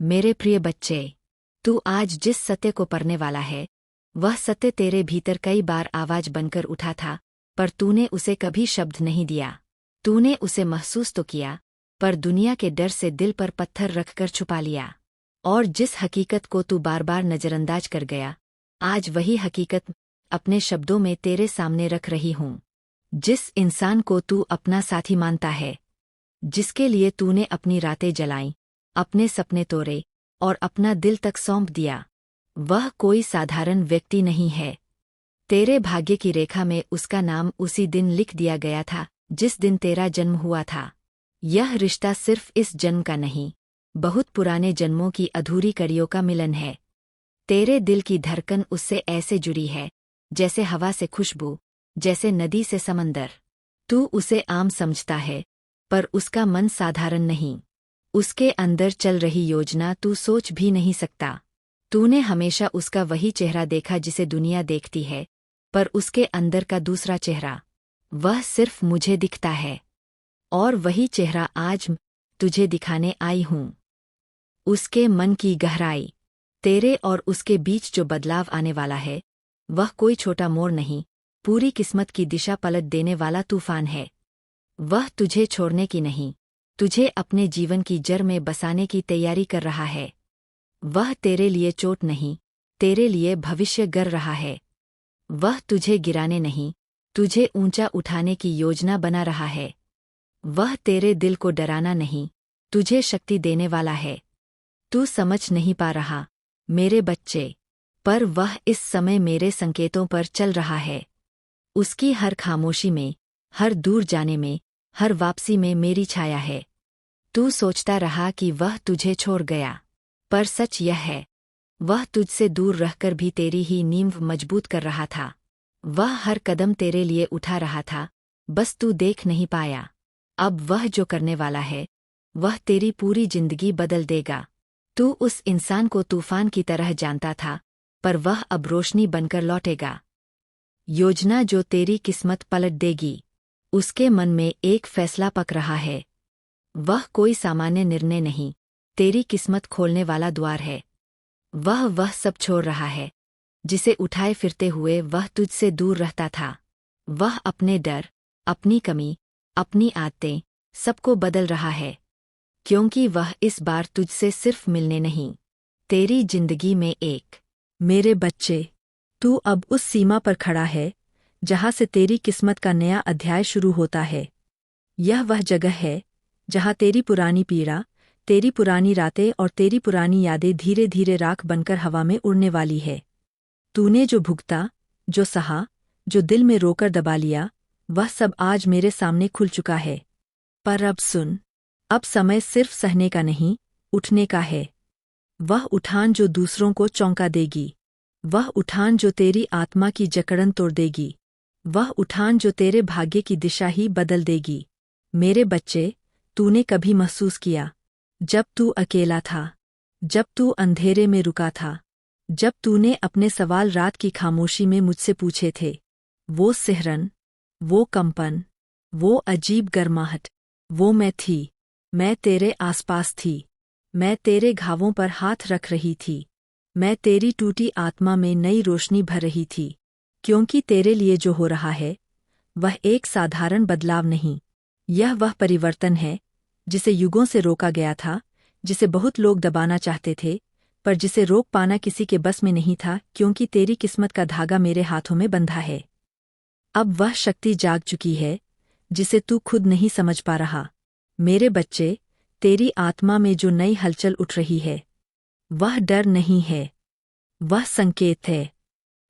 मेरे प्रिय बच्चे, तू आज जिस सत्य को पढ़ने वाला है, वह सत्य तेरे भीतर कई बार आवाज बनकर उठा था, पर तूने उसे कभी शब्द नहीं दिया। तूने उसे महसूस तो किया, पर दुनिया के डर से दिल पर पत्थर रखकर छुपा लिया। और जिस हकीकत को तू बार बार नजरअंदाज कर गया, आज वही हकीकत अपने शब्दों में तेरे सामने रख रही हूँ। जिस इंसान को तू अपना साथी मानता है, जिसके लिए तूने अपनी रातें जलाईं, अपने सपने तोड़े और अपना दिल तक सौंप दिया, वह कोई साधारण व्यक्ति नहीं है। तेरे भाग्य की रेखा में उसका नाम उसी दिन लिख दिया गया था जिस दिन तेरा जन्म हुआ था। यह रिश्ता सिर्फ इस जन्म का नहीं, बहुत पुराने जन्मों की अधूरी कड़ियों का मिलन है। तेरे दिल की धड़कन उससे ऐसे जुड़ी है जैसे हवा से खुशबू, जैसे नदी से समंदर। तू उसे आम समझता है, पर उसका मन साधारण नहीं। उसके अंदर चल रही योजना तू सोच भी नहीं सकता। तूने हमेशा उसका वही चेहरा देखा जिसे दुनिया देखती है, पर उसके अंदर का दूसरा चेहरा, वह सिर्फ मुझे दिखता है। और वही चेहरा आज तुझे दिखाने आई हूँ। उसके मन की गहराई, तेरे और उसके बीच जो बदलाव आने वाला है, वह कोई छोटा मोड़ नहीं, पूरी किस्मत की दिशा पलट देने वाला तूफान है। वह तुझे छोड़ने की नहीं, तुझे अपने जीवन की जड़ में बसाने की तैयारी कर रहा है। वह तेरे लिए चोट नहीं, तेरे लिए भविष्य गढ़ रहा है। वह तुझे गिराने नहीं, तुझे ऊंचा उठाने की योजना बना रहा है। वह तेरे दिल को डराना नहीं, तुझे शक्ति देने वाला है। तू समझ नहीं पा रहा, मेरे बच्चे, पर वह इस समय मेरे संकेतों पर चल रहा है। उसकी हर खामोशी में, हर दूर जाने में, हर वापसी में मेरी छाया है। तू सोचता रहा कि वह तुझे छोड़ गया, पर सच यह है, वह तुझसे दूर रहकर भी तेरी ही नींव मजबूत कर रहा था। वह हर कदम तेरे लिए उठा रहा था, बस तू देख नहीं पाया। अब वह जो करने वाला है, वह तेरी पूरी जिंदगी बदल देगा। तू उस इंसान को तूफान की तरह जानता था, पर वह अब रोशनी बनकर लौटेगा। योजना जो तेरी किस्मत पलट देगी। उसके मन में एक फैसला पक रहा है। वह कोई सामान्य निर्णय नहीं, तेरी किस्मत खोलने वाला द्वार है। वह सब छोड़ रहा है जिसे उठाए फिरते हुए वह तुझसे दूर रहता था। वह अपने डर, अपनी कमी, अपनी आदतें, सबको बदल रहा है, क्योंकि वह इस बार तुझसे सिर्फ मिलने नहीं, तेरी जिंदगी में एक। मेरे बच्चे, तू अब उस सीमा पर खड़ा है जहाँ से तेरी किस्मत का नया अध्याय शुरू होता है। यह वह जगह है जहाँ तेरी पुरानी पीड़ा, तेरी पुरानी रातें और तेरी पुरानी यादें धीरे धीरे राख बनकर हवा में उड़ने वाली है। तूने जो भुगता, जो सहा, जो दिल में रोकर दबा लिया, वह सब आज मेरे सामने खुल चुका है। पर अब सुन, अब समय सिर्फ सहने का नहीं, उठने का है। वह उठान जो दूसरों को चौंका देगी, वह उठान जो तेरी आत्मा की जकड़न तोड़ देगी, वह उठान जो तेरे भाग्य की दिशा ही बदल देगी। मेरे बच्चे, तूने कभी महसूस किया, जब तू अकेला था, जब तू अंधेरे में रुका था, जब तूने अपने सवाल रात की खामोशी में मुझसे पूछे थे, वो सिहरन, वो कंपन, वो अजीब गर्माहट, वो मैं थी। मैं तेरे आसपास थी, मैं तेरे घावों पर हाथ रख रही थी, मैं तेरी टूटी आत्मा में नई रोशनी भर रही थी। क्योंकि तेरे लिए जो हो रहा है, वह एक साधारण बदलाव नहीं, यह वह परिवर्तन है जिसे युगों से रोका गया था, जिसे बहुत लोग दबाना चाहते थे, पर जिसे रोक पाना किसी के बस में नहीं था, क्योंकि तेरी किस्मत का धागा मेरे हाथों में बंधा है। अब वह शक्ति जाग चुकी है जिसे तू खुद नहीं समझ पा रहा। मेरे बच्चे, तेरी आत्मा में जो नई हलचल उठ रही है, वह डर नहीं है, वह संकेत है।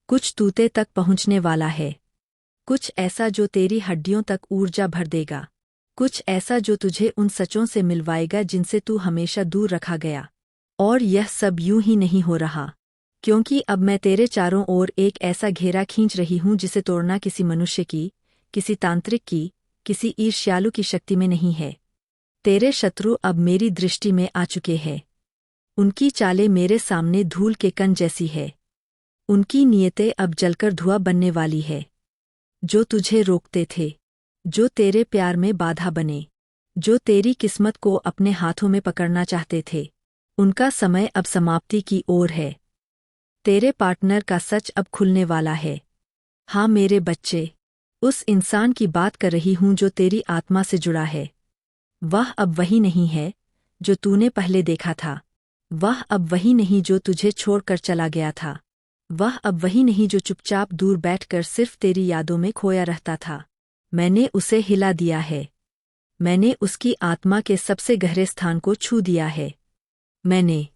कुछ तूते तक पहुंचने वाला है, कुछ ऐसा जो तेरी हड्डियों तक ऊर्जा भर देगा, कुछ ऐसा जो तुझे उन सचों से मिलवाएगा जिनसे तू हमेशा दूर रखा गया। और यह सब यूं ही नहीं हो रहा, क्योंकि अब मैं तेरे चारों ओर एक ऐसा घेरा खींच रही हूं जिसे तोड़ना किसी मनुष्य की, किसी तांत्रिक की, किसी ईर्ष्यालु की शक्ति में नहीं है। तेरे शत्रु अब मेरी दृष्टि में आ चुके हैं। उनकी चालें मेरे सामने धूल के कण जैसी है। उनकी नीयतें अब जलकर धुआं बनने वाली है। जो तुझे रोकते थे, जो तेरे प्यार में बाधा बने, जो तेरी किस्मत को अपने हाथों में पकड़ना चाहते थे, उनका समय अब समाप्ति की ओर है। तेरे पार्टनर का सच अब खुलने वाला है। हाँ मेरे बच्चे, उस इंसान की बात कर रही हूँ जो तेरी आत्मा से जुड़ा है। वह अब वही नहीं है जो तूने पहले देखा था। वह अब वही नहीं जो तुझे छोड़कर चला गया था। वह अब वही नहीं जो चुपचाप दूर बैठकर सिर्फ तेरी यादों में खोया रहता था। मैंने उसे हिला दिया है। मैंने उसकी आत्मा के सबसे गहरे स्थान को छू दिया है। मैंने